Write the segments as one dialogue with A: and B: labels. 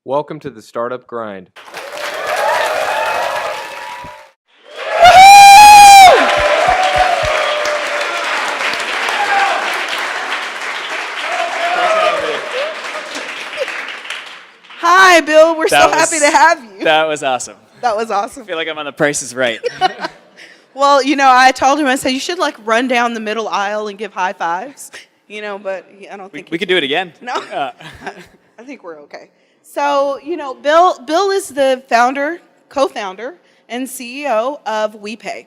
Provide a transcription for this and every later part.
A: Welcome to the Startup Grind.
B: Hi, Bill. We're so happy to have you.
C: That was awesome.
B: That was awesome.
C: I feel like I'm on The Price is Right.
B: Well, I told him, I said, you should run down the middle aisle and give high fives, but I don't think
C: we could do it again.
B: No, I think we're okay. So, Bill is the co-founder, and CEO of WePay.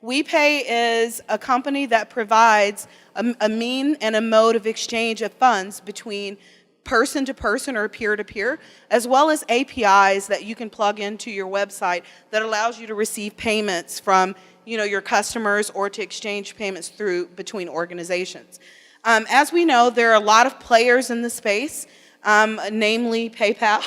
B: WePay is a company that provides a mean and a mode of exchange of funds between person to person or peer to peer, as well as APIs that you can plug into your website that allows you to receive payments from your customers or to exchange payments between organizations. As we know, there are a lot of players in the space, namely PayPal.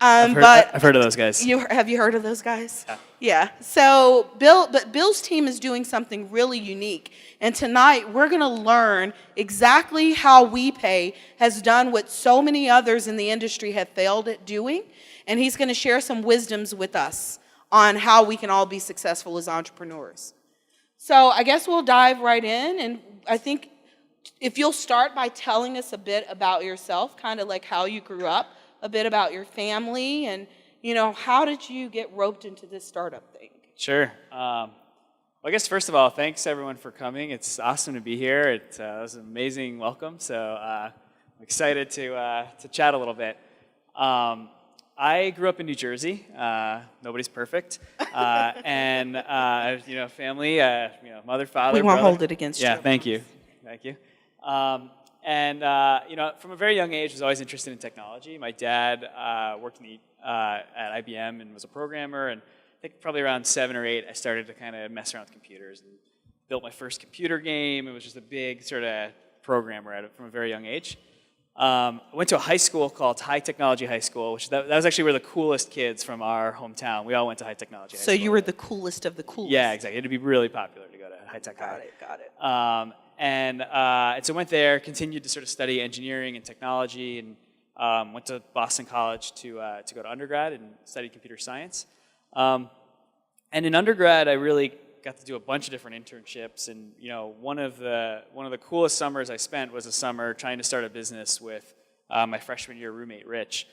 C: I've heard of those guys.
B: Have you heard of those guys?
C: Yeah.
B: Yeah. So Bill's team is doing something really unique. And tonight we're going to learn exactly how WePay has done what so many others in the industry have failed at doing. And he's going to share some wisdoms with us on how we can all be successful as entrepreneurs. So I guess we'll dive right in. And I think if you'll start by telling us a bit about yourself, kind of like how you grew up, a bit about your family, and how did you get roped into this startup thing?
C: Sure. Well, I guess first of all, thanks everyone for coming. It's awesome to be here. It was an amazing welcome, so I'm excited to chat a little bit. I grew up in New Jersey. Nobody's perfect, and family. Mother, father.
B: We won't
C: brother.
B: hold it against you.
C: Yeah, thank you. From a very young age, I was always interested in technology. My dad worked at IBM and was a programmer, and I think probably around 7 or 8, I started to kind of mess around with computers and built my first computer game. It was just a big sort of programmer from a very young age. I went to a high school called High Technology High School, which that was actually where the coolest kids from our hometown. We all went to High Technology High School.
B: So you were the coolest of the coolest.
C: Yeah, exactly. It had to be really popular to go to High Tech High.
B: Got it.
C: And so I went there, continued to sort of study engineering and technology, and went to Boston College to go to undergrad and study computer science. And in undergrad, I really got to do a bunch of different internships. And one of the coolest summers I spent was a summer trying to start a business with my freshman year roommate Rich.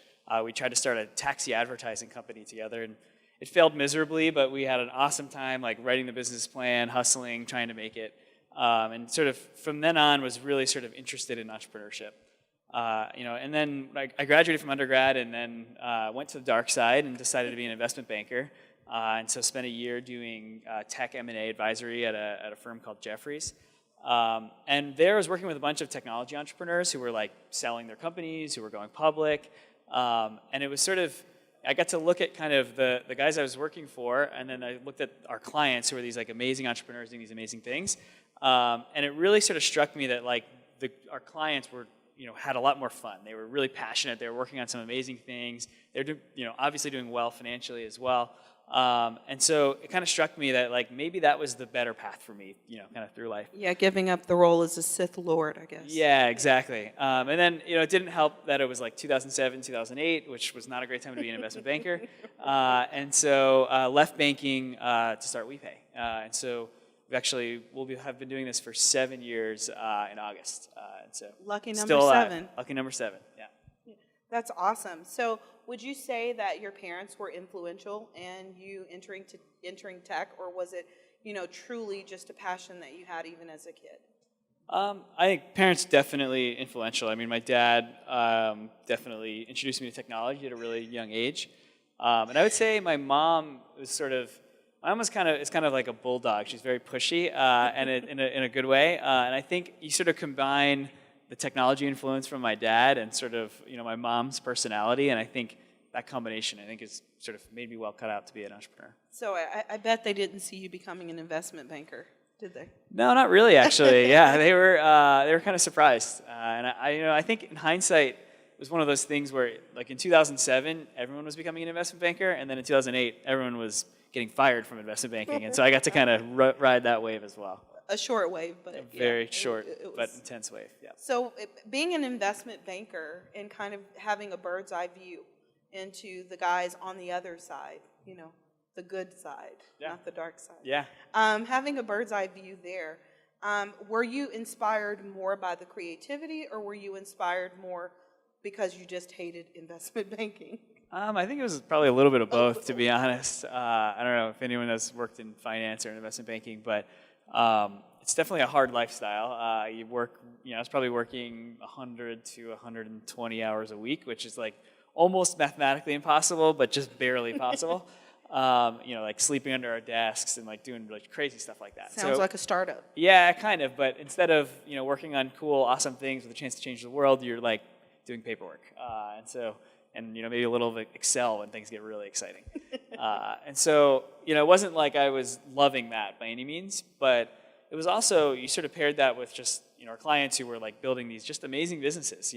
C: We tried to start a taxi advertising company together, and it failed miserably. But we had an awesome time, writing the business plan, hustling, trying to make it. And sort of from then on was really sort of interested in entrepreneurship. And then I graduated from undergrad and then went to the dark side and decided to be an investment banker. And so spent a year doing tech M&A advisory at a firm called Jefferies. And there I was working with a bunch of technology entrepreneurs who were selling their companies, who were going public. And it was sort of, I got to look at kind of the guys I was working for, and then I looked at our clients who were these amazing entrepreneurs doing these amazing things. And it really sort of struck me that our clients were, had a lot more fun. They were really passionate. They were working on some amazing things. They're obviously doing well financially as well. And so it kind of struck me that maybe that was the better path for me, kind of through life.
B: Yeah, giving up the role as a Sith Lord, I guess.
C: Yeah, exactly. And then it didn't help that it was 2007, 2008, which was not a great time to be an investment banker. And so left banking to start WePay. And so we'll have been doing this for 7 years in August. And so
B: lucky number
C: still
B: 7.
C: Lucky number 7. Yeah.
B: That's awesome. So would you say that your parents were influential in you entering tech, or was it truly just a passion that you had even as a kid?
C: I think parents definitely influential. I mean, my dad definitely introduced me to technology at a really young age. And I would say my mom was my mom is kind of like a bulldog. She's very pushy, and in a good way. And I think you sort of combine the technology influence from my dad and sort of my mom's personality, and I think that combination is sort of made me well cut out to be an entrepreneur.
B: So I bet they didn't see you becoming an investment banker, did they?
C: No, not really. Actually, yeah, they were kind of surprised, and I think in hindsight it was one of those things where in 2007 everyone was becoming an investment banker, and then in 2008 everyone was getting fired from investment banking, and so I got to kind of ride that wave as well.
B: A short wave, but
C: a very short but intense wave. Yeah.
B: So being an investment banker and kind of having a bird's eye view, into the guys on the other side, the good side, not the dark side.
C: Yeah.
B: Having a bird's eye view there, were you inspired more by the creativity, or were you inspired more because you just hated investment banking?
C: I think it was probably a little bit of both, to be honest. I don't know if anyone has worked in finance or in investment banking, but it's definitely a hard lifestyle. You work, I was probably working 100 to 120 hours a week, which is like almost mathematically impossible, but just barely possible. Like sleeping under our desks and like doing like crazy stuff like that.
B: Sounds like a startup.
C: Yeah, kind of. But instead of working on cool, awesome things with a chance to change the world, you're like doing paperwork, and maybe a little of Excel when things get really exciting. And so it wasn't like I was loving that by any means, but it was also, you sort of paired that with just our clients who were like building these just amazing businesses.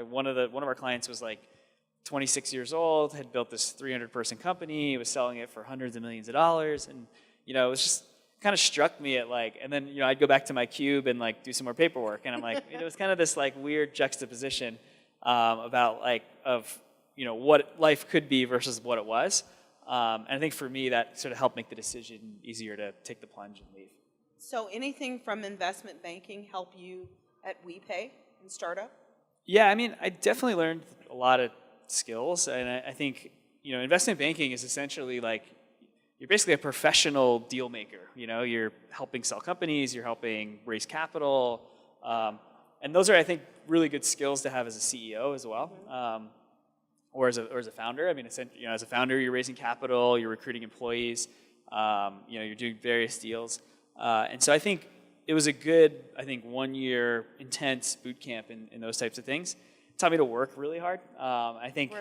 C: One of our clients was like 26 years old, had built this 300-person company, was selling it for hundreds of millions of dollars, and it was just kind of struck me at like, and then I'd go back to my cube and like do some more paperwork, and I'm like, it was kind of this like weird juxtaposition about like what life could be versus what it was, and I think for me that sort of helped make the decision easier to take the plunge and leave.
B: So anything from investment banking help you at WePay and startup?
C: Yeah, I mean, I definitely learned a lot of skills, and I think investment banking is essentially like you're basically a professional deal maker. You're helping sell companies, you're helping raise capital, and those are, I think, really good skills to have as a CEO as well, or as a founder. I mean, as a founder, you're raising capital, you're recruiting employees, you're doing various deals, and so I think it was a good, 1 year intense boot camp in those types of things. It taught me to work really hard. I think,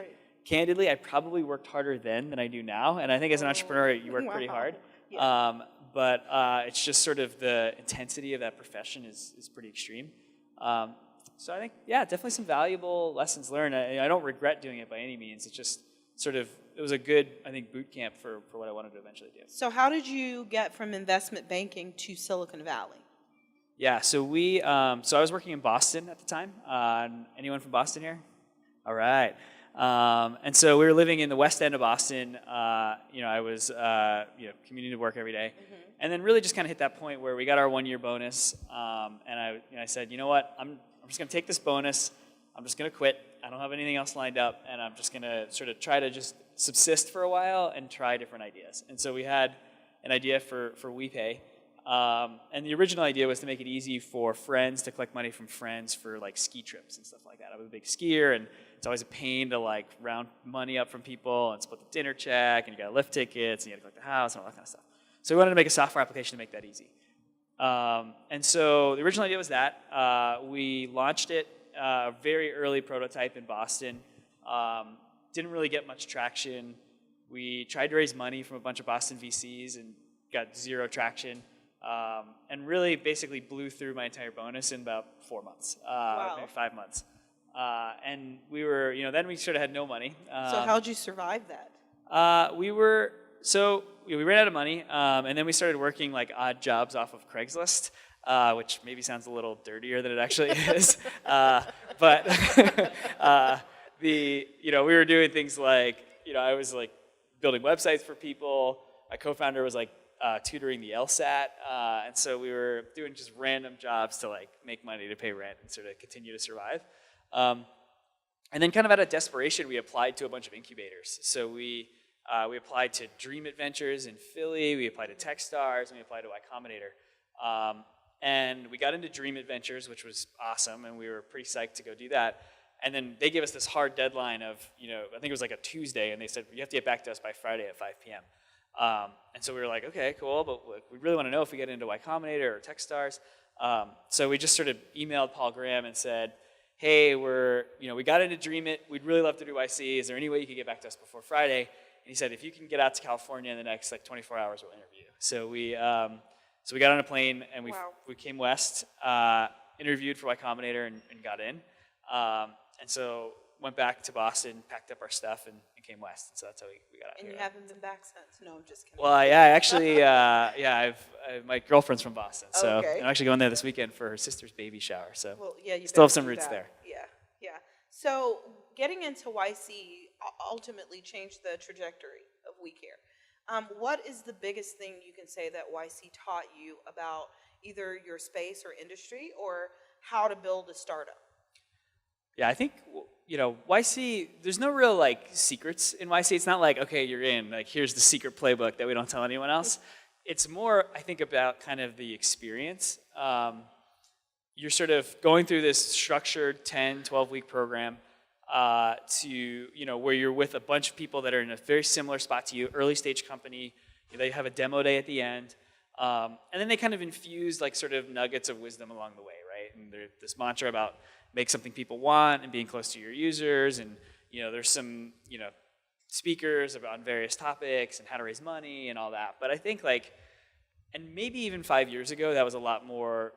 C: candidly, I probably worked harder then than I do now. And I think as an entrepreneur, you work pretty hard. Yeah. But it's just sort of the intensity of that profession is pretty extreme. So I think, definitely some valuable lessons learned. I don't regret doing it by any means. It's just it was a good, boot camp for what I wanted to eventually do.
B: So how did you get from investment banking to Silicon Valley?
C: Yeah, so I was working in Boston at the time. Anyone from Boston here? All right. And so we were living in the West End of Boston. I was commuting to work every day, and then really just kind of hit that point where we got our 1 year bonus, and I said, you know what, I'm just going to take this bonus. I'm just going to quit. I don't have anything else lined up, and I'm just going to sort of try to just subsist for a while and try different ideas. And so we had an idea for WePay. And the original idea was to make it easy for friends to collect money from friends for like ski trips and stuff like that. I was a big skier, and it's always a pain to like round money up from people and split the dinner check, and you got to lift tickets, and you got to collect the house and all that kind of stuff. So we wanted to make a software application to make that easy. And so the original idea was that. We launched it, a very early prototype in Boston. Didn't really get much traction. We tried to raise money from a bunch of Boston VCs and got zero traction. And really basically blew through my entire bonus in about 4 months, maybe 5 months. And we were, then we sort of had no money.
B: So how'd you survive that?
C: We ran out of money, and then we started working like odd jobs off of Craigslist, which maybe sounds a little dirtier than it actually is. But we were doing things like, I was like building websites for people. My co-founder was like tutoring the LSAT, and so we were doing just random jobs to like make money to pay rent and sort of continue to survive. And then kind of out of desperation, we applied to a bunch of incubators. So we applied to Dream Adventures in Philly, we applied to Techstars, and we applied to Y Combinator. And we got into Dream Adventures, which was awesome, and we were pretty psyched to go do that. And then they gave us this hard deadline of, I think it was like a Tuesday, and they said, you have to get back to us by Friday at 5 p.m. And so we were like, okay, cool, but we really want to know if we get into Y Combinator or Techstars. So we just sort of emailed Paul Graham and said, hey, we got into Dream It. We'd really love to do YC. Is there any way you could get back to us before Friday? And he said, if you can get out to California in the next like 24 hours, we'll interview you. So we got on a plane and we came west, interviewed for Y Combinator and got in. And so went back to Boston, packed up our stuff, and came west. And so that's how we got out here.
B: And you haven't been back since? No, I'm just kidding.
C: Well, yeah, actually, my girlfriend's from Boston, so I'm actually going there this weekend for her sister's baby shower. So
B: well, yeah, you
C: still have some roots there.
B: Yeah. So getting into YC, ultimately changed the trajectory of WeCare. What is the biggest thing you can say that YC taught you about either your space or industry, or how to build a startup?
C: Yeah, I think, YC, there's no real like secrets in YC. It's not like, okay, you're in, like here's the secret playbook that we don't tell anyone else. It's more, I think, about kind of the experience. You're sort of going through this structured 10, 12-week program where you're with a bunch of people that are in a very similar spot to you, early stage company. They have a demo day at the end. And then they kind of infuse like sort of nuggets of wisdom along the way, right? And there's this mantra about make something people want and being close to your users. And, there's some, speakers about various topics and how to raise money and all that. But I think and maybe even 5 years ago, that was a lot more,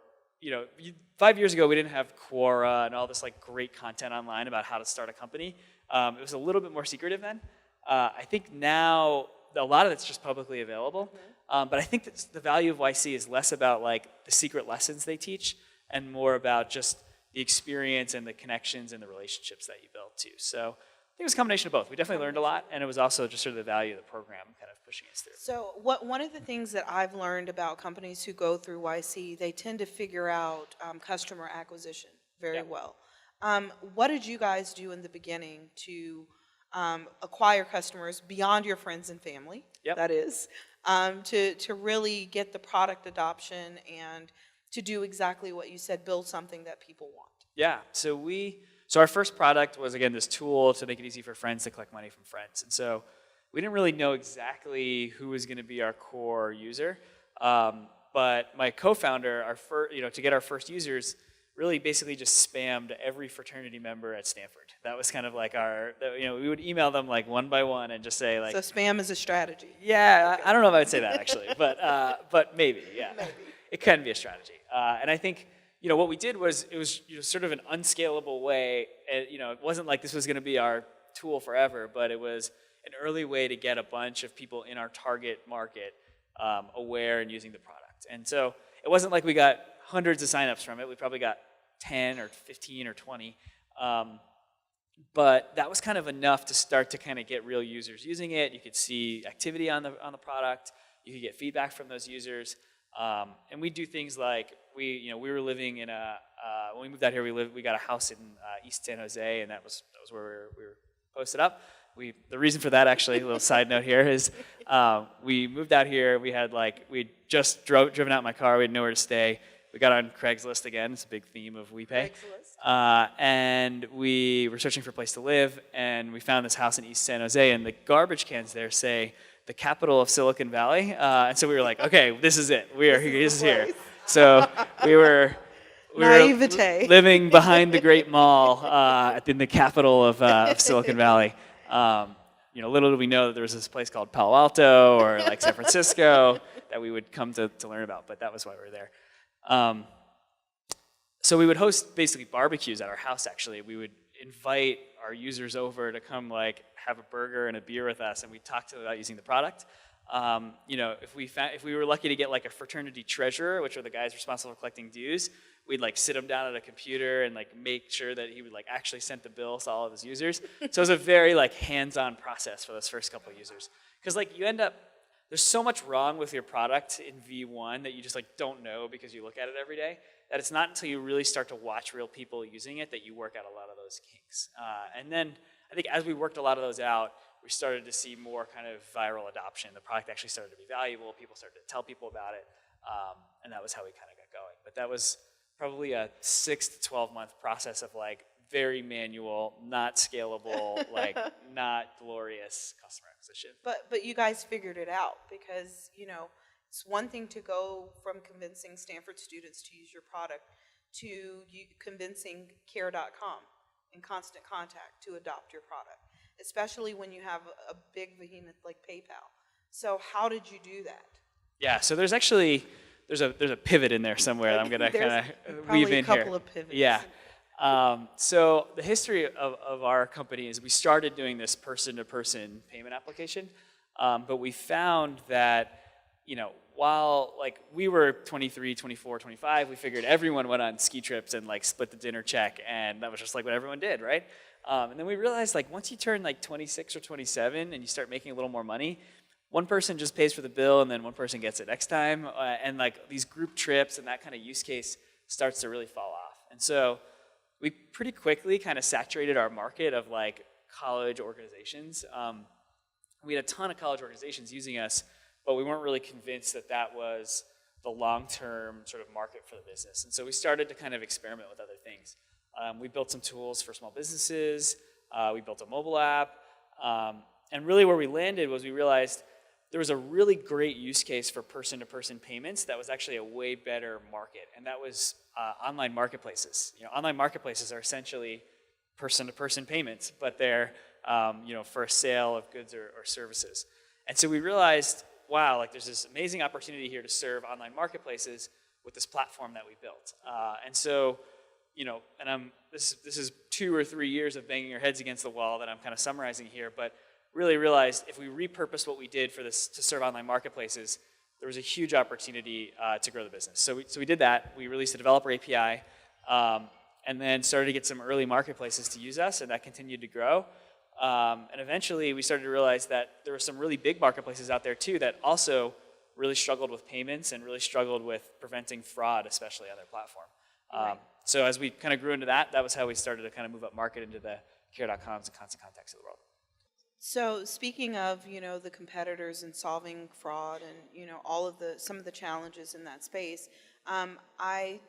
C: 5 years ago, we didn't have Quora and all this like great content online about how to start a company. It was a little bit more secretive then. I think now a lot of it's just publicly available. But I think that the value of YC is less about like the secret lessons they teach and more about just the experience and the connections and the relationships that you build too. So I think it was a combination of both. We definitely learned a lot, and it was also just sort of the value of the program kind of pushing us through.
B: So one of the things that I've learned about companies who go through YC, they tend to figure out customer acquisition very well. What did you guys do in the beginning to acquire customers beyond your friends and family, that is, to really get the product adoption and to do exactly what you said, build something that people want?
C: Yeah, so our first product was, again, this tool to make it easy for friends to collect money from friends. And so we didn't really know exactly who was going to be our core user. But my co-founder, to get our first users, really basically just spammed every fraternity member at Stanford. That was kind of like we would email them like one by one and just say like.
B: So spam is a strategy.
C: Yeah, I don't know if I would say that actually, but maybe, yeah. Maybe. It can be a strategy. And I think, what we did was, it was sort of an unscalable way. It wasn't like this was going to be our tool forever, but it was an early way to get a bunch of people in our target market aware and using the product. And so it wasn't like we got hundreds of signups from it. We probably got 10 or 15 or 20. But that was kind of enough to start to kind of get real users using it. You could see activity on the product. You could get feedback from those users. And we do things like we were living in when we moved out here, we got a house in East San Jose, and that was where we were posted up. The reason for that, actually, a little side note here, is we moved out here. We just driven out in my car. We had nowhere to stay. We got on Craigslist again. It's a big theme of WePay. And we were searching for a place to live, and we found this house in East San Jose, and the garbage cans there say the capital of Silicon Valley. And so we were like, okay, this is it. This is here. So we were living behind the Great Mall in the capital of Silicon Valley. Little did we know that there was this place called Palo Alto or like San Francisco that we would come to learn about, but that was why we were there. So we would host basically barbecues at our house, actually. We would invite our users over to come have a burger and a beer with us, and we'd talk to them about using the product. If we were lucky to get a fraternity treasurer, which are the guys responsible for collecting dues, we'd sit him down at a computer and make sure that he would actually send the bills to all of his users. So it was a very hands-on process for those first couple of users. Because you end up, there's so much wrong with your product in V1 that you just don't know because you look at it every day, that it's not until you really start to watch real people using it that you work out a lot of those kinks. And then I think as we worked a lot of those out, we started to see more kind of viral adoption. The product actually started to be valuable. People started to tell people about it. And that was how we kind of got going. But that was probably a 6 to 12 month process of very manual, not scalable, not glorious customer acquisition.
B: But you guys figured it out because, it's one thing to go from convincing Stanford students to use your product to you convincing care.com in Constant Contact to adopt your product, especially when you have a big behemoth like PayPal. So how did you do that? Yeah,
C: so there's actually there's a pivot in there somewhere that I'm going to kind of weave in here.
B: Probably a couple of pivots.
C: Yeah. So the history of our company is we started doing this person-to-person payment application, but we found that, while we were 23, 24, 25, we figured everyone went on ski trips and split the dinner check, and that was just what everyone did, right? And then we realized like once you turn like 26 or 27 and you start making a little more money, one person just pays for the bill and then one person gets it next time. And like these group trips and that kind of use case starts to really fall off. And so we pretty quickly kind of saturated our market of like college organizations. We had a ton of college organizations using us, but we weren't really convinced that that was the long-term sort of market for the business. And so we started to kind of experiment with other things. We built some tools for small businesses. We built a mobile app. And really where we landed was we realized there was a really great use case for person-to-person payments that was actually a way better market, and that was online marketplaces. Online marketplaces are essentially person-to-person payments, but they're for a sale of goods or services. And so we realized, wow, like there's this amazing opportunity here to serve online marketplaces with this platform that we built. And so, this is 2 or 3 years of banging our heads against the wall that I'm kind of summarizing here, but really realized if we repurposed what we did for this to serve online marketplaces, there was a huge opportunity to grow the business. So we did that. We released a developer API, and then started to get some early marketplaces to use us, and that continued to grow. And eventually, we started to realize that there were some really big marketplaces out there too that also really struggled with payments and really struggled with preventing fraud, especially on their platform.
B: Right.
C: So as we kind of grew into that, that was how we started to kind of move up market into the Care.coms and Constant Contacts of the world.
B: So speaking of, the competitors and solving fraud and, all of some of the challenges in that space, I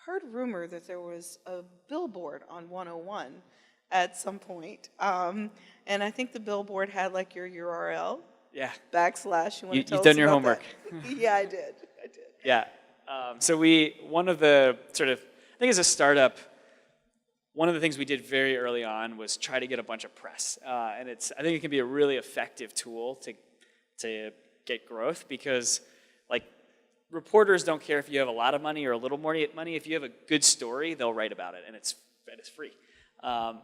B: heard rumor that there was a billboard on 101 at some point. And I think the billboard had like your URL.
C: Yeah.
B: / You want to tell
C: You've
B: us
C: done your
B: about
C: homework.
B: that? Yeah, I did.
C: Yeah. So one of the sort of, I think as a startup, one of the things we did very early on was try to get a bunch of press. And I think it can be a really effective tool to get growth because like reporters don't care if you have a lot of money or a little more money. If you have a good story, they'll write about it and it's free.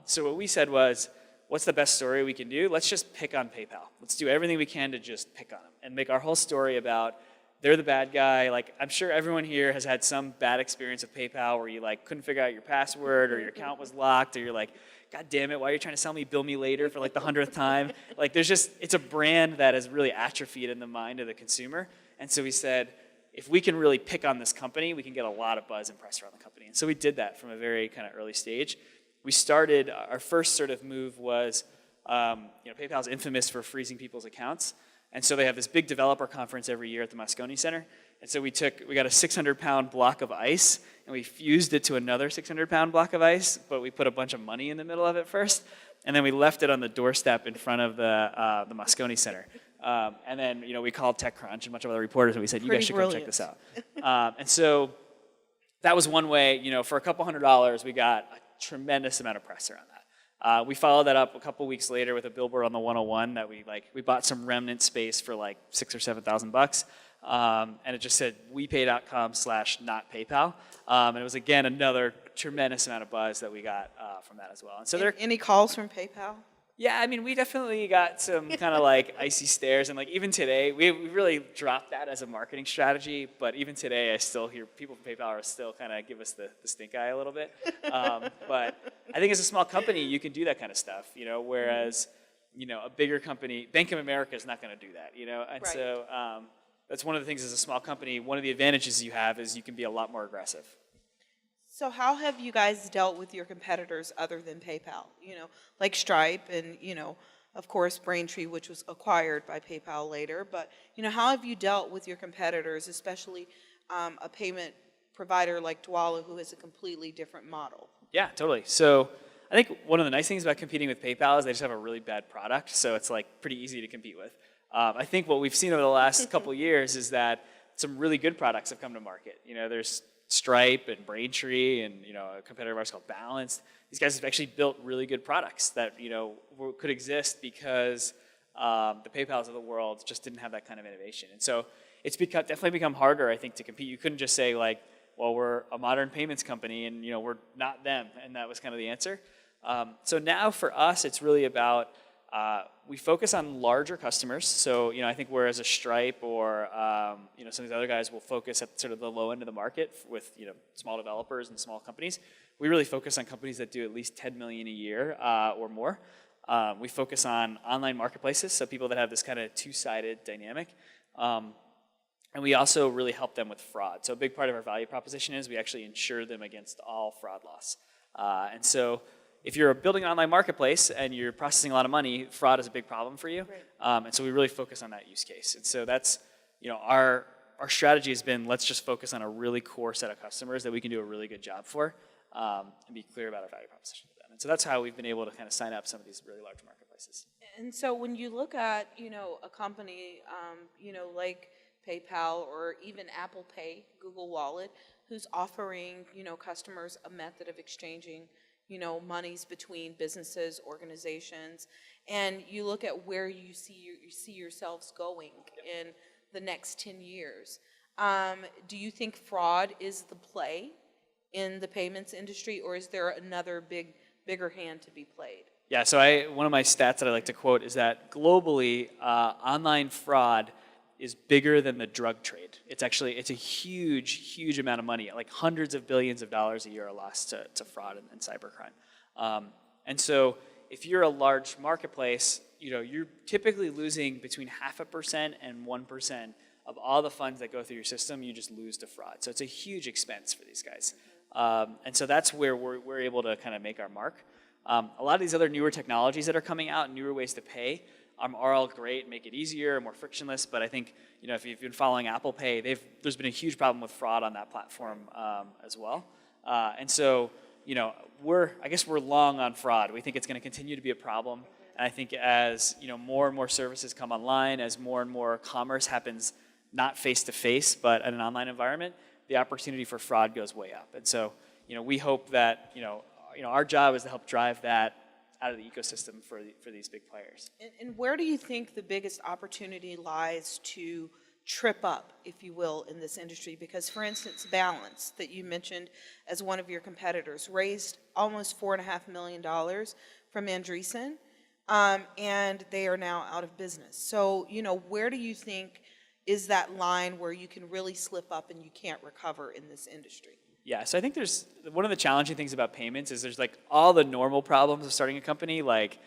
C: So what we said was, what's the best story we can do? Let's just pick on PayPal. Let's do everything we can to just pick on them and make our whole story about they're the bad guy. Like I'm sure everyone here has had some bad experience with PayPal where you like couldn't figure out your password or your account was locked or you're like, God damn it, why are you trying to sell me bill me later for like the 100th time? Like it's a brand that is really atrophied in the mind of the consumer. And so we said, if we can really pick on this company, we can get a lot of buzz and press around the company. And so we did that from a very kind of early stage. We started, our first sort of move was, PayPal's infamous for freezing people's accounts. And so they have this big developer conference every year at the Moscone Center. And so we got a 600-pound block of ice, and we fused it to another 600-pound block of ice, but we put a bunch of money in the middle of it first. And then we left it on the doorstep in front of the Moscone Center. And then, we called TechCrunch and a bunch of other reporters, and we said, you guys should come check this out. And so that was one way, for a couple $100, we got a tremendous amount of press around that. We followed that up a couple weeks later with a billboard on the 101 that we bought some remnant space for like $6,000 or $7,000, and it just said WePay.com/not PayPal, and it was again another tremendous amount of buzz that we got from that as well. And so
B: any calls from PayPal?
C: Yeah, I mean, we definitely got some kind of like icy stares, and like even today, we really dropped that as a marketing strategy. But even today, I still hear people from PayPal are still kind of give us the stink eye a little bit. But I think as a small company, you can do that kind of stuff, whereas a bigger company, Bank of America is not going to do that, And
B: right.
C: so that's one of the things as a small company. One of the advantages you have is you can be a lot more aggressive.
B: So how have you guys dealt with your competitors other than PayPal? Like Stripe and, of course, Braintree, which was acquired by PayPal later. But, how have you dealt with your competitors, especially a payment provider like Dwolla, who has a completely different model?
C: Yeah, totally. So I think one of the nice things about competing with PayPal is they just have a really bad product. So it's like pretty easy to compete with. I think what we've seen over the last couple of years is that some really good products have come to market. There's Stripe and Braintree and a competitor of ours called Balanced. These guys have actually built really good products that could exist because the PayPals of the world just didn't have that kind of innovation. And so it's definitely become harder, I think, to compete. You couldn't just say like, well, we're a modern payments company and we're not them, and that was kind of the answer. So now for us, it's really about we focus on larger customers. So I think whereas a Stripe or some of these other guys will focus at sort of the low end of the market with small developers and small companies, we really focus on companies that do at least 10 million a year or more. We focus on online marketplaces, so people that have this kind of two-sided dynamic. And we also really help them with fraud. So a big part of our value proposition is we actually insure them against all fraud loss. And so if you're building an online marketplace and you're processing a lot of money, fraud is a big problem for you.
B: Right.
C: And so we really focus on that use case. And so that's, our strategy has been, let's just focus on a really core set of customers that we can do a really good job for, and be clear about our value proposition to them. And so that's how we've been able to kind of sign up some of these really large marketplaces.
B: And so when you look at, a company, like PayPal or even Apple Pay, Google Wallet, who's offering, customers a method of exchanging, monies between businesses, organizations, and you look at where you see yourselves going in the next 10 years. Do you think fraud is the play in the payments industry, or is there another bigger hand to be played?
C: Yeah, so one of my stats that I like to quote is that globally, online fraud is bigger than the drug trade. It's a huge amount of money. Like hundreds of billions of dollars a year are lost to fraud and cybercrime. And so if you're a large marketplace, you're typically losing between 0.5% and 1% of all the funds that go through your system. You just lose to fraud. So it's a huge expense for these guys. And so that's where we're able to kind of make our mark. A lot of these other newer technologies that are coming out, newer ways to pay, are all great, make it easier, more frictionless. But I think if you've been following Apple Pay, there's been a huge problem with fraud on that platform as well. And so we're long on fraud. We think it's going to continue to be a problem. And I think as more and more services come online, as more and more commerce happens not face to face but in an online environment, the opportunity for fraud goes way up. And so we hope that our job is to help drive that out of the ecosystem for these big players.
B: And where do you think the biggest opportunity lies to trip up, if you will, in this industry? Because, for instance, Balance, that you mentioned as one of your competitors, raised almost $4.5 million from Andreessen, and they are now out of business. So, where do you think is that line where you can really slip up and you can't recover in this industry?
C: Yeah, so I think there's one of the challenging things about payments is there's like all the normal problems of starting a company, like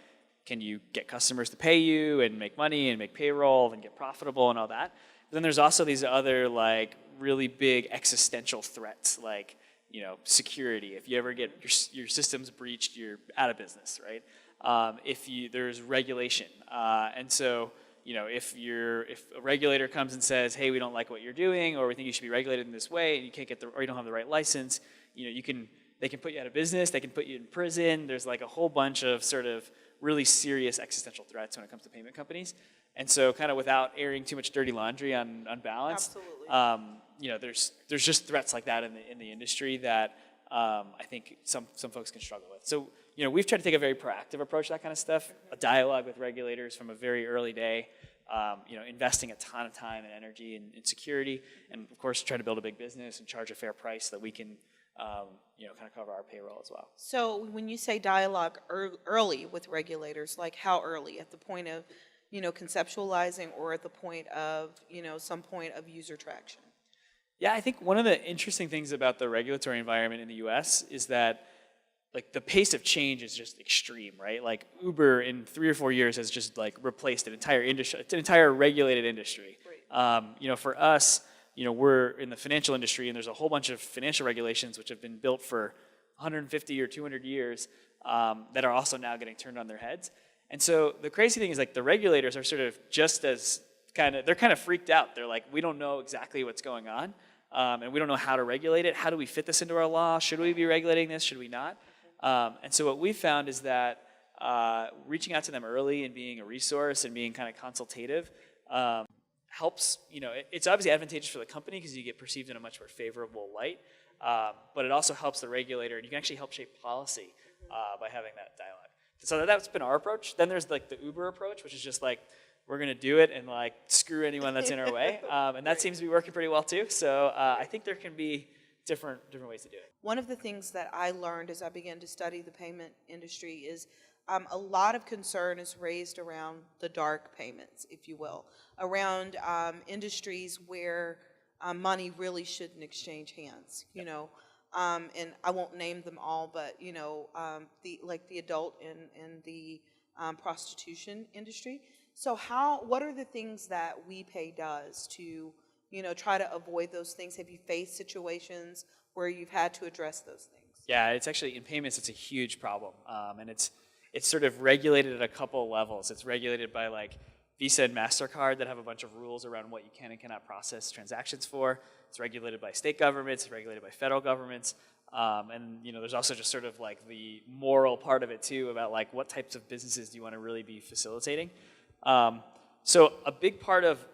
C: can you get customers to pay you and make money and make payroll and get profitable and all that. But then there's also these other like really big existential threats, like security. If you ever get your systems breached, you're out of business, right? There's regulation, and so if a regulator comes and says, hey, we don't like what you're doing, or we think you should be regulated in this way, and you can't or you don't have the right license, they can put you out of business, they can put you in prison. There's like a whole bunch of sort of really serious existential threats when it comes to payment companies. And so kind of without airing too much dirty laundry on Balance, there's just threats like that in the industry that I think some folks can struggle with. So we've tried to take a very proactive approach to that kind of stuff, a dialogue with regulators from a very early day, investing a ton of time and energy in security, and of course try to build a big business and charge a fair price that we can kind of cover our payroll as well.
B: So when you say dialogue early with regulators, like how early? At the point of conceptualizing, or at the point of some point of user traction?
C: Yeah, I think one of the interesting things about the regulatory environment in the U.S. is that like the pace of change is just extreme, right? Like Uber in 3 or 4 years has just like replaced an entire industry, an entire regulated industry.
B: Right.
C: For us, we're in the financial industry, and there's a whole bunch of financial regulations which have been built for 150 or 200 years that are also now getting turned on their heads. And so the crazy thing is like the regulators are sort of just as they're kind of freaked out. They're like, we don't know exactly what's going on, and we don't know how to regulate it. How do we fit this into our law? Should we be regulating this? Should we not? And so what we found is that reaching out to them early and being a resource and being kind of consultative helps. It's obviously advantageous for the company because you get perceived in a much more favorable light, but it also helps the regulator, and you can actually help shape policy by having that dialogue. So that's been our approach. Then there's like the Uber approach, which is just like, we're going to do it and like screw anyone that's in our way. And that seems to be working pretty well too. So I think there can be different ways to do it.
B: One of the things that I learned as I began to study the payment industry is a lot of concern is raised around the dark payments, if you will, around industries where money really shouldn't exchange hands. and I won't name them all, but the adult and the prostitution industry. So what are the things that WePay does to, try to avoid those things? Have you faced situations where you've had to address those things?
C: Yeah, it's actually in payments. It's a huge problem, and it's sort of regulated at a couple levels. It's regulated by like Visa and MasterCard that have a bunch of rules around what you can and cannot process transactions for. It's regulated by state governments. It's regulated by federal governments. And there's also just sort of like the moral part of it too about like what types of businesses do you want to really be facilitating. So a big part of,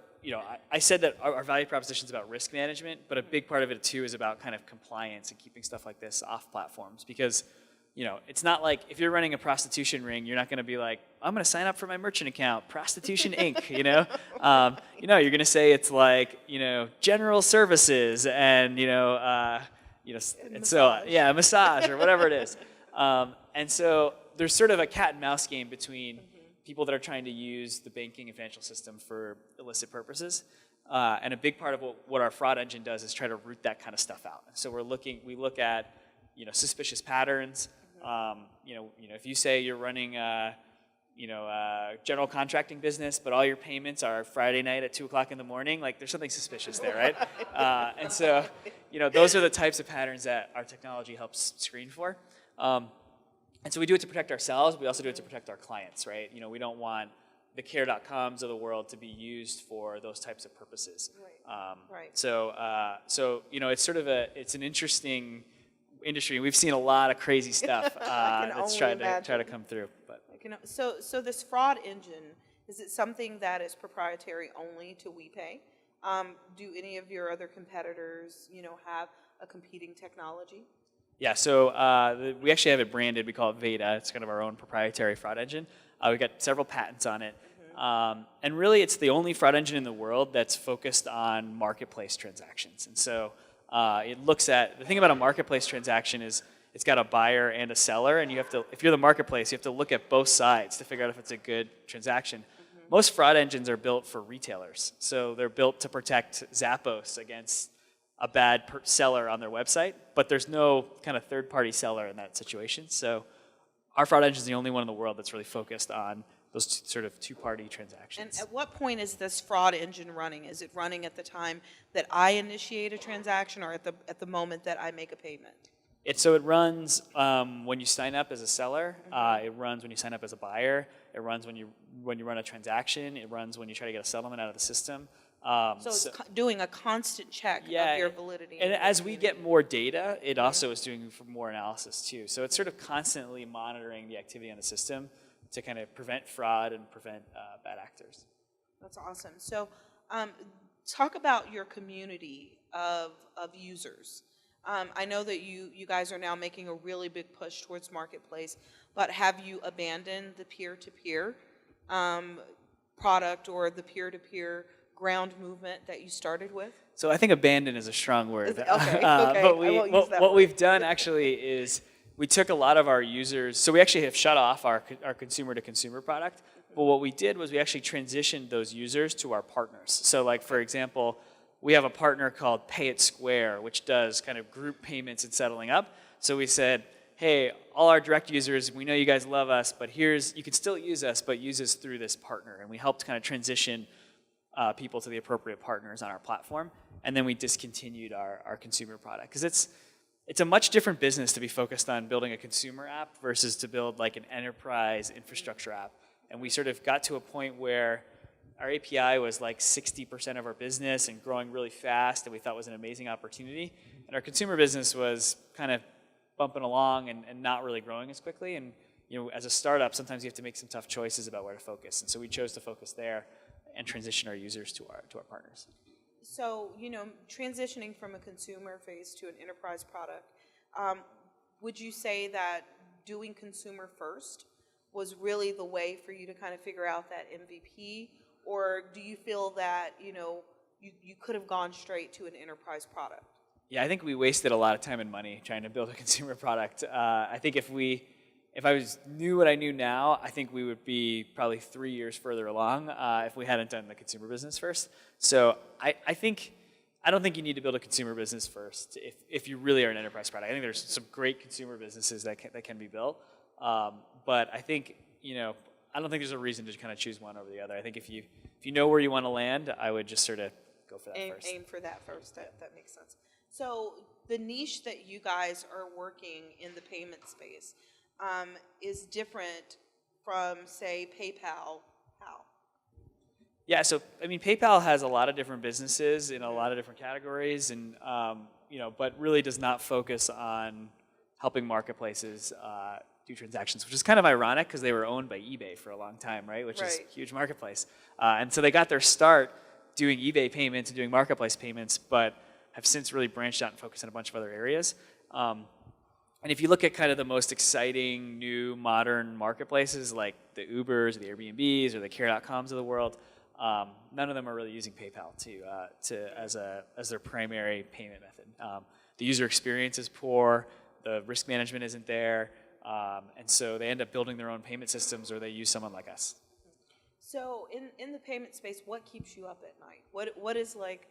C: I said that our value proposition is about risk management, but a big part of it too is about kind of compliance and keeping stuff like this off platforms because it's not like if you're running a prostitution ring, you're not going to be like, I'm going to sign up for my merchant account, Prostitution Inc. You're going to say it's like, general services and massage or whatever it is. And so there's sort of a cat and mouse game between people that are trying to use the banking and financial system for illicit purposes. And a big part of what our fraud engine does is try to root that kind of stuff out. So we look at suspicious patterns. If you say you're running a general contracting business, but all your payments are Friday night at 2:00 in the morning, like there's something suspicious there, right? And so, those are the types of patterns that our technology helps screen for. And so we do it to protect ourselves. We also do it to protect our clients, right? We don't want the care.coms of the world to be used for those types of purposes.
B: Right.
C: So it's sort of it's an interesting industry. We've seen a lot of crazy stuff that's trying to come through. But
B: so this fraud engine, is it something that is proprietary only to WePay? Do any of your other competitors, have a competing technology?
C: Yeah, so we actually have it branded. We call it Veda. It's kind of our own proprietary fraud engine. We've got several patents on it. And really, it's the only fraud engine in the world that's focused on marketplace transactions. And so it looks at, the thing about a marketplace transaction is it's got a buyer and a seller, and if you're the marketplace, you have to look at both sides to figure out if it's a good transaction. Most fraud engines are built for retailers. So they're built to protect Zappos against a bad seller on their website, but there's no kind of third-party seller in that situation. So our fraud engine is the only one in the world that's really focused on those sort of two-party transactions.
B: And at what point is this fraud engine running? Is it running at the time that I initiate a transaction, or at the moment that I make a payment?
C: It runs when you sign up as a seller. It runs when you sign up as a buyer. It runs when you run a transaction. It runs when you try to get a settlement out of the system.
B: So it's doing a constant check of your validity.
C: And as we get more data, it also is doing more analysis too. So it's sort of constantly monitoring the activity on the system to kind of prevent fraud and prevent bad actors.
B: That's awesome. So talk about your community of users. I know that you guys are now making a really big push towards marketplace, but have you abandoned the peer-to-peer product or the peer-to-peer ground movement that you started with?
C: So I think abandon is a strong word.
B: Okay.
C: But what we've done actually is we took a lot of our users, so we actually have shut off our consumer-to-consumer product, but what we did was we actually transitioned those users to our partners. So like, for example, we have a partner called Pay It Square, which does kind of group payments and settling up. So we said, hey, all our direct users, we know you guys love us, but you can still use us, but use us through this partner. And we helped kind of transition people to the appropriate partners on our platform. And then we discontinued our consumer product. Because it's a much different business to be focused on building a consumer app versus to build like an enterprise infrastructure app. And we sort of got to a point where our API was like 60% of our business and growing really fast, and we thought was an amazing opportunity. And our consumer business was kind of bumping along and not really growing as quickly. And as a startup, sometimes you have to make some tough choices about where to focus. And so we chose to focus there and transition our users to our partners.
B: So, transitioning from a consumer phase to an enterprise product, would you say that doing consumer first was really the way for you to kind of figure out that MVP? Or do you feel that, you could have gone straight to an enterprise product?
C: Yeah, I think we wasted a lot of time and money trying to build a consumer product. I think if I knew what I knew now, I think we would be probably 3 years further along if we hadn't done the consumer business first. So I think I don't think you need to build a consumer business first if you really are an enterprise product. I think there's some great consumer businesses that can be built, but I think I don't think there's a reason to kind of choose one over the other. I think if you know where you want to land, I would just sort of go for that first.
B: Aim for that first. That makes sense. So the niche that you guys are working in the payment space is different from, say, PayPal. How?
C: Yeah, so I mean, PayPal has a lot of different businesses in a lot of different categories, and but really does not focus on helping marketplaces do transactions, which is kind of ironic because they were owned by eBay for a long time, right? Which is a huge marketplace, and so they got their start doing eBay payments and doing marketplace payments, but have since really branched out and focused on a bunch of other areas. And if you look at kind of the most exciting new modern marketplaces like the Ubers or the Airbnbs or the Care.coms of the world, none of them are really using PayPal as their primary payment method. The user experience is poor, the risk management isn't there, and so they end up building their own payment systems or they use someone like us.
B: So in the payment space, what keeps you up at night? What is like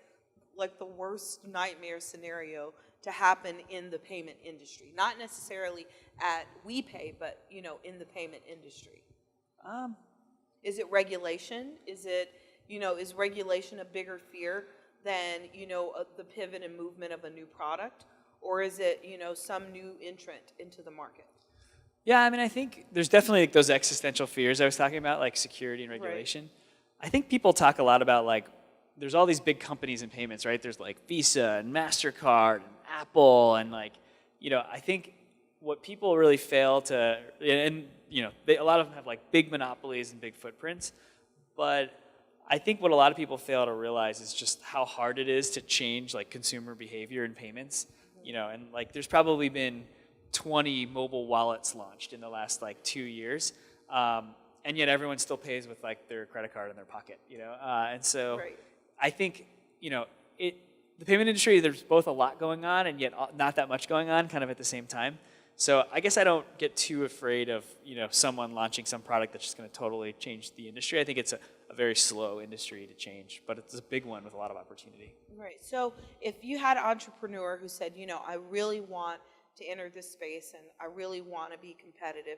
B: the worst nightmare scenario to happen in the payment industry? Not necessarily at WePay, but in the payment industry. Is it regulation? Is it is regulation a bigger fear than the pivot and movement of a new product, or is it some new entrant into the market?
C: Yeah, I mean, I think there's definitely like those existential fears I was talking about, like security and regulation. Right. I think people talk a lot about like, there's all these big companies in payments, right? There's like Visa and MasterCard and Apple and like, I think what people really fail to, and a lot of them have like big monopolies and big footprints, but I think what a lot of people fail to realize is just how hard it is to change like consumer behavior in payments, and like there's probably been 20 mobile wallets launched in the last like 2 years, and yet everyone still pays with like their credit card in their pocket, and so I think the payment industry, there's both a lot going on and yet not that much going on kind of at the same time. So I guess I don't get too afraid of someone launching some product that's just going to totally change the industry. I think it's a very slow industry to change, but it's a big one with a lot of opportunity. Right.
B: So if you had an entrepreneur who said, I really want to enter this space and I really want to be competitive,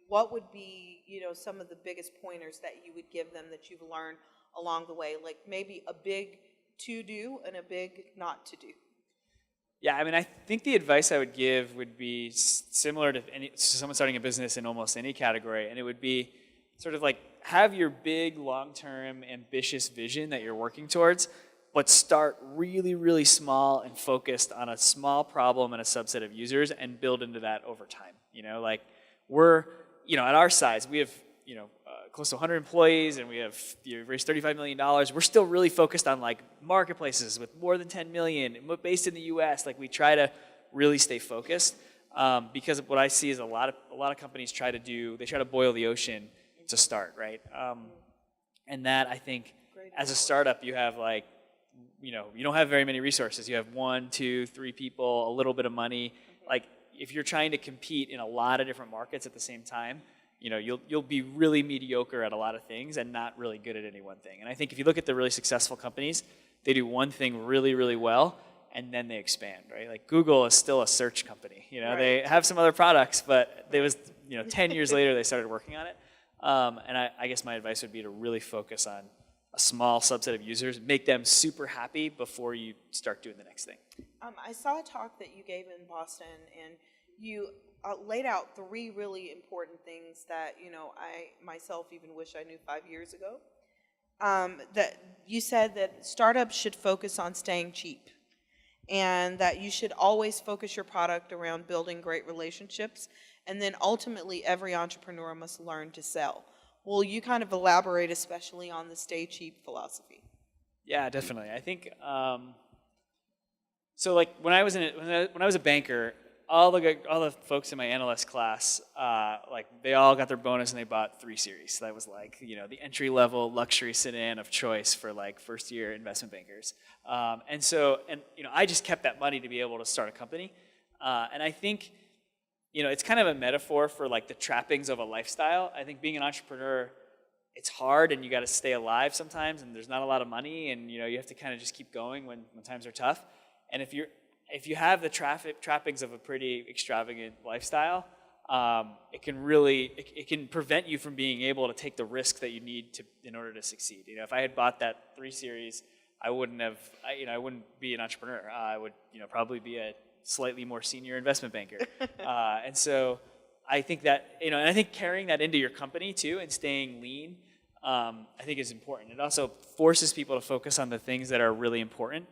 B: what would be some of the biggest pointers that you would give them that you've learned along the way, like maybe a big to do and a big not to do?
C: Yeah, I mean, I think the advice I would give would be similar to someone starting a business in almost any category, and it would be sort of like have your big, long-term, ambitious vision that you're working towards, but start really, really small and focused on a small problem and a subset of users and build into that over time. Like we're, at our size, we have, close to 100 employees and we have raised $35 million. We're still really focused on like marketplaces with more than 10 million based in the US. Like we try to really stay focused because what I see is a lot of companies try to boil the ocean to start, right? And that I think as a startup you have like, you don't have very many resources. You have 1, 2, 3 people, a little bit of money. Like if you're trying to compete in a lot of different markets at the same time, you'll be really mediocre at a lot of things and not really good at any one thing. And I think if you look at the really successful companies, they do one thing really, really well, and then they expand, right? Like Google is still a search company. They have some other products, but 10 years later they started working on it. And I guess my advice would be to really focus on a small subset of users, make them super happy before you start doing the next thing.
B: I saw a talk that you gave in Boston, and you laid out 3 really important things that I myself even wish I knew 5 years ago. That you said that startups should focus on staying cheap, and that you should always focus your product around building great relationships, and then ultimately every entrepreneur must learn to sell. Will you kind of elaborate especially on the stay cheap philosophy?
C: Yeah, definitely. I think so. Like when I was a banker, all the folks in my analyst class, like they all got their bonus and they bought 3 Series. So that was like the entry level luxury sedan of choice for like first year investment bankers. And I just kept that money to be able to start a company. And I think it's kind of a metaphor for like the trappings of a lifestyle. I think being an entrepreneur it's hard and you got to stay alive sometimes, and there's not a lot of money, and you have to kind of just keep going when times are tough. And if you have the trappings of a pretty extravagant lifestyle, it can prevent you from being able to take the risk that you need in order to succeed. If I had bought that 3 Series, I wouldn't be an entrepreneur. I would probably be a slightly more senior investment banker. And so I think that and I think carrying that into your company too and staying lean, I think is important. It also forces people to focus on the things that are really important.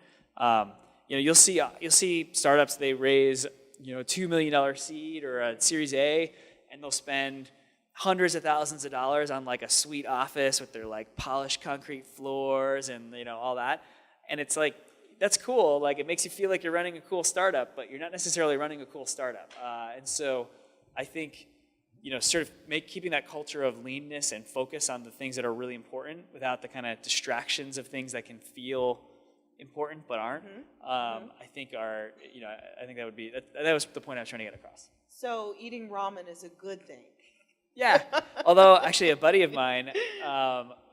C: You'll see startups, they raise a $2 million seed or a Series A, and they'll spend hundreds of thousands of dollars on like a sweet office with their like polished concrete floors and all that. And it's like, that's cool. Like, it makes you feel like you're running a cool startup, but you're not necessarily running a cool startup. And so I think sort of keeping that culture of leanness and focus on the things that are really important without the kind of distractions of things that can feel important but aren't. I think I think that was the point I was trying to get across.
B: So eating ramen is a good thing.
C: Yeah. Although actually a buddy of mine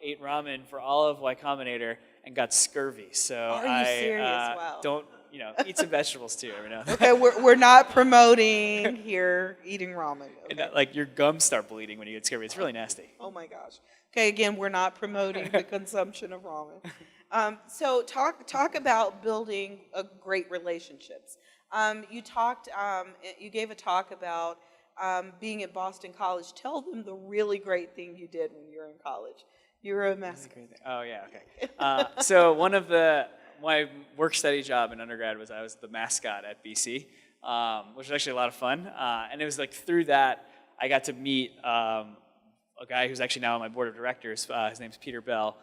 C: ate ramen for all of Y Combinator and got scurvy. So
B: Are you serious? Wow.
C: Don't eat some vegetables too every now and then.
B: Okay, we're not promoting here eating ramen. Okay.
C: And, like, your gums start bleeding when you get scurvy. It's really nasty.
B: Oh my gosh. Okay, again, we're not promoting the consumption of ramen. So talk about building great relationships. You gave a talk about being at Boston College. Tell them the really great thing you did when you were in college. You were a mascot.
C: Oh yeah, okay. So one of my work study job in undergrad was I was the mascot at BC, which was actually a lot of fun. And it was like through that I got to meet a guy who's actually now on my board of directors. His name's Peter Bell,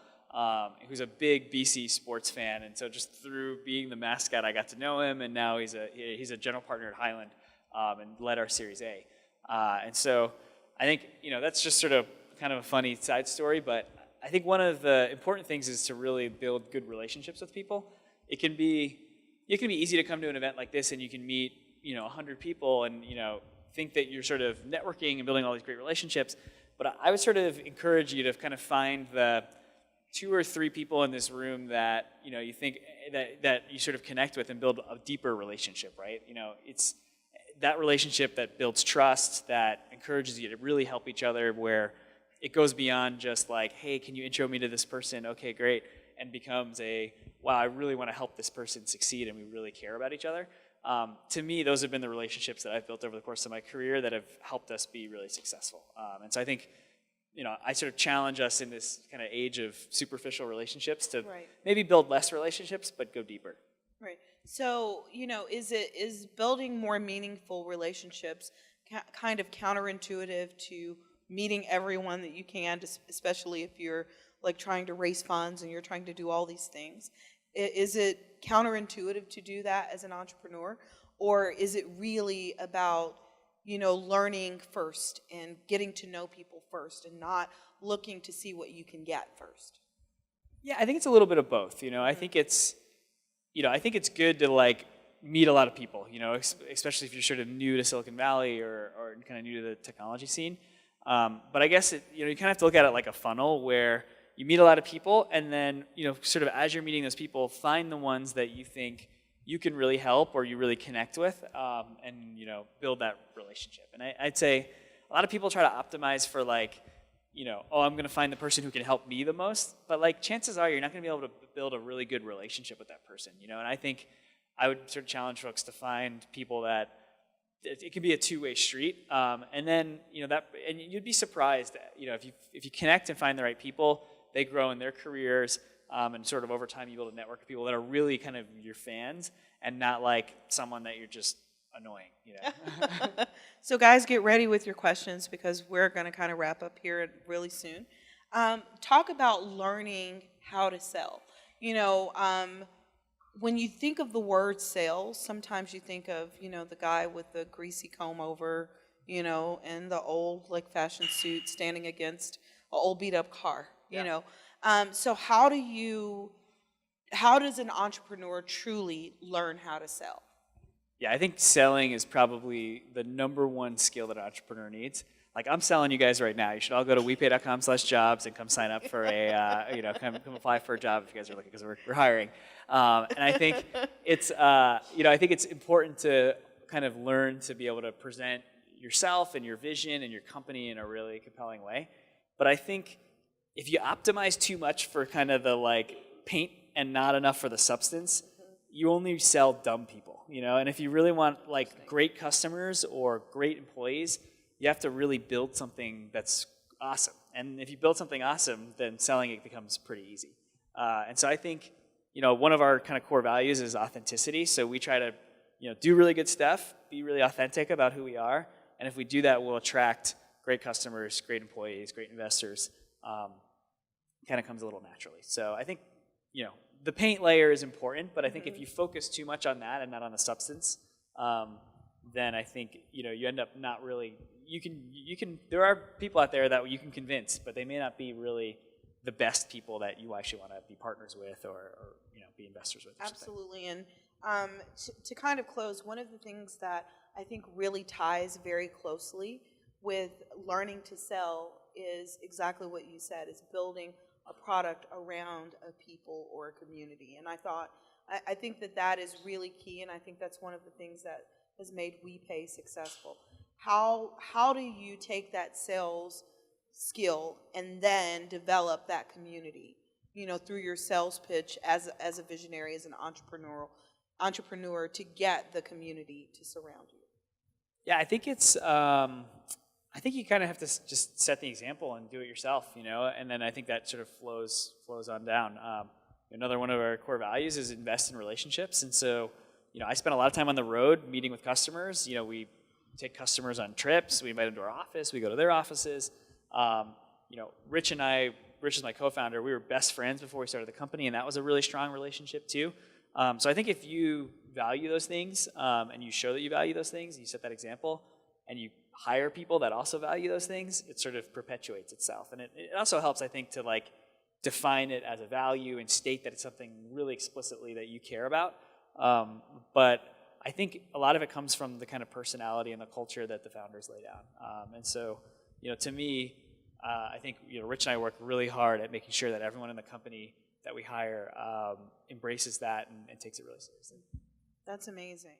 C: who's a big BC sports fan. And so just through being the mascot, I got to know him. And now he's a general partner at Highland and led our Series A. And so I think that's just sort of kind of a funny side story, but I think one of the important things is to really build good relationships with people. It can be easy to come to an event like this and you can meet 100 people and think that you're sort of networking and building all these great relationships. But I would sort of encourage you to kind of find the 2 or 3 people in this room that you think that you sort of connect with and build a deeper relationship, right? It's that relationship that builds trust, that encourages you to really help each other, where it goes beyond just like, hey, can you intro me to this person? Okay, great. And becomes wow, I really want to help this person succeed and we really care about each other. To me, those have been the relationships that I've built over the course of my career that have helped us be really successful. And so I think, I sort of challenge us in this kind of age of superficial relationships to maybe build less relationships, but go deeper.
B: Right. So, is building more meaningful relationships kind of counterintuitive to meeting everyone that you can, especially if you're like trying to raise funds and you're trying to do all these things? Is it counterintuitive to do that as an entrepreneur? Or is it really about, learning first and getting to know people first and not looking to see what you can get first?
C: Yeah, I think it's a little bit of both. I think it's good to like meet a lot of people, especially if you're sort of new to Silicon Valley or kind of new to the technology scene. But I guess you kind of have to look at it like a funnel where you meet a lot of people and then, sort of as you're meeting those people, find the ones that you think you can really help or you really connect with and, build that relationship. And I'd say a lot of people try to optimize for like, I'm going to find the person who can help me the most. But like chances are you're not going to be able to build a really good relationship with that person, And I think I would sort of challenge folks to find people that it can be a two-way street, and then and you'd be surprised, if you connect and find the right people, they grow in their careers, and sort of over time you build a network of people that are really kind of your fans, and not like someone that you're just annoying.
B: So guys, get ready with your questions because we're going to kind of wrap up here really soon. Talk about learning how to sell. When you think of the word sales, sometimes you think of, the guy with the greasy comb over, and the old like fashion suit standing against an old beat up car, So how does an entrepreneur truly learn how to sell?
C: Yeah, I think selling is probably the number one skill that an entrepreneur needs. Like, I'm selling you guys right now. You should all go to WePay.com/jobs and come sign up for a, come apply for a job if you guys are looking, because we're hiring. And I think it's, I think it's important to kind of learn to be able to present yourself and your vision and your company in a really compelling way. But I think if you optimize too much for kind of the like paint and not enough for the substance, you only sell dumb people, And if you really want like great customers or great employees, you have to really build something that's awesome. And if you build something awesome, then selling it becomes pretty easy. And so I think, one of our kind of core values is authenticity. So we try to, do really good stuff, be really authentic about who we are. And if we do that, we'll attract great customers, great employees, great investors. Kind of comes a little naturally. So I think, the paint layer is important, but I think if you focus too much on that and not on the substance, then I think, you end up not really, there are people out there that you can convince, but they may not be really the best people that you actually want to be partners with or be investors with.
B: Absolutely. And to kind of close, one of the things that I think really ties very closely with learning to sell is exactly what you said, is building a product around a people or a community. And I think that is really key, and I think that's one of the things that has made WePay successful. How do you take that sales skill and then develop that community, through your sales pitch as a visionary, as an entrepreneur to get the community to surround you?
C: Yeah, I think it's, I think you kind of have to just set the example and do it yourself, and then I think that sort of flows on down. Another one of our core values is invest in relationships, and so, I spend a lot of time on the road meeting with customers. We take customers on trips, we invite them to our office, we go to their offices. Rich is my co-founder, we were best friends before we started the company, and that was a really strong relationship too. So I think if you value those things, and you show that you value those things, and you set that example, and you hire people that also value those things, it sort of perpetuates itself. And it also helps, I think, to like define it as a value and state that it's something really explicitly that you care about. But I think a lot of it comes from the kind of personality and the culture that the founders lay down. And so, to me, I think Rich and I work really hard at making sure that everyone in the company that we hire embraces that and takes it really seriously.
B: That's amazing.